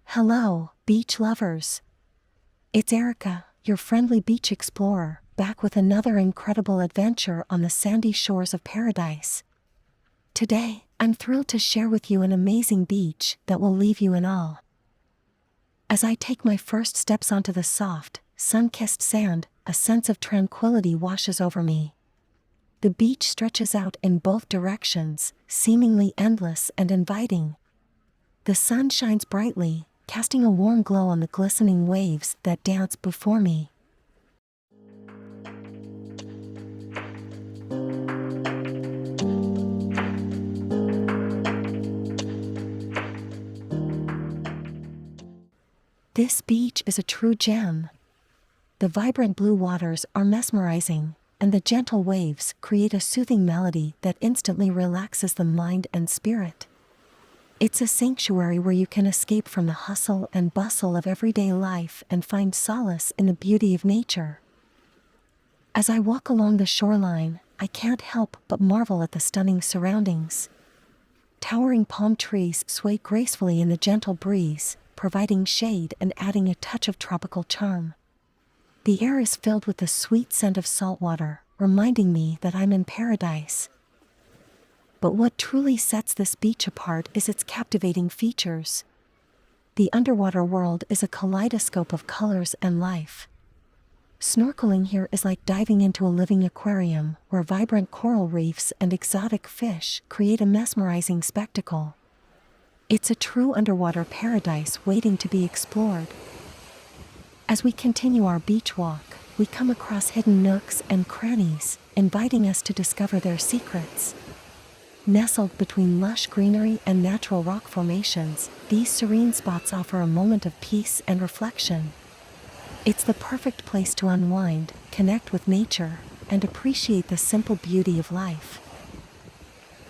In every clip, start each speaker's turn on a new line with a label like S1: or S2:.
S1: Hello, beach lovers. It's Erica, your friendly beach explorer, back with another incredible adventure on the sandy shores of paradise. Today, I'm thrilled to share with you an amazing beach that will leave you in awe. As I take my first steps onto the soft, sun-kissed sand, a sense of tranquility washes over me. The beach stretches out in both directions, seemingly endless and inviting. The sun shines brightly, casting a warm glow on the glistening waves that dance before me. This beach is a true gem. The vibrant blue waters are mesmerizing, and the gentle waves create a soothing melody that instantly relaxes the mind and spirit. It's a sanctuary where you can escape from the hustle and bustle of everyday life and find solace in the beauty of nature. As I walk along the shoreline, I can't help but marvel at the stunning surroundings. Towering palm trees sway gracefully in the gentle breeze, providing shade and adding a touch of tropical charm. The air is filled with the sweet scent of salt water, reminding me that I'm in paradise. But what truly sets this beach apart is its captivating features. The underwater world is a kaleidoscope of colors and life. Snorkeling here is like diving into a living aquarium where vibrant coral reefs and exotic fish create a mesmerizing spectacle. It's a true underwater paradise waiting to be explored. As we continue our beach walk, we come across hidden nooks and crannies, inviting us to discover their secrets. Nestled between lush greenery and natural rock formations, these serene spots offer a moment of peace and reflection. It's the perfect place to unwind, connect with nature, and appreciate the simple beauty of life.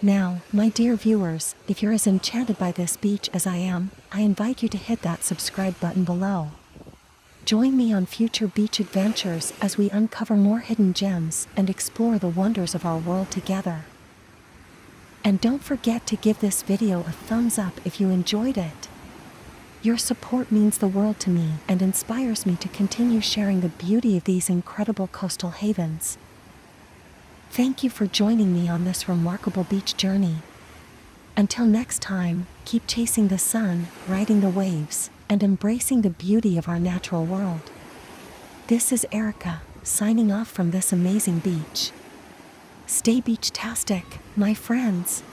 S1: Now, my dear viewers, if you're as enchanted by this beach as I am, I invite you to hit that subscribe button below. Join me on future beach adventures as we uncover more hidden gems and explore the wonders of our world together. And don't forget to give this video a thumbs up if you enjoyed it. Your support means the world to me and inspires me to continue sharing the beauty of these incredible coastal havens. Thank you for joining me on this remarkable beach journey. Until next time, keep chasing the sun, riding the waves, and embracing the beauty of our natural world. This is Erica, signing off from this amazing beach. Stay beach-tastic, my friends.